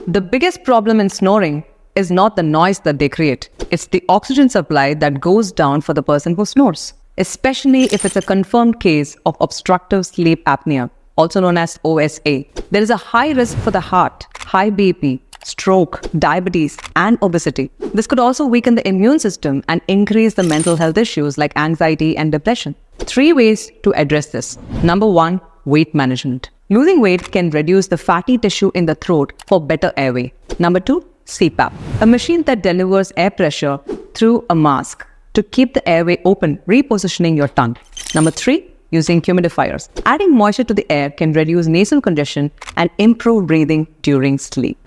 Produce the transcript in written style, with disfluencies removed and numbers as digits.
The biggest problem in snoring is not the noise that they create. It's the oxygen supply that goes down for the person who snores, especially if it's a confirmed case of obstructive sleep apnea, also known as OSA. There is a high risk for the heart, high BP, stroke, diabetes, and obesity. This could also weaken the immune system and increase the mental health issues like anxiety and depression. 3 ways to address this. Number 1, weight management. Losing weight can reduce the fatty tissue in the throat for better airway. Number 2, CPAP, a machine that delivers air pressure through a mask to keep the airway open, repositioning your tongue. Number 3, using humidifiers. Adding moisture to the air can reduce nasal congestion and improve breathing during sleep.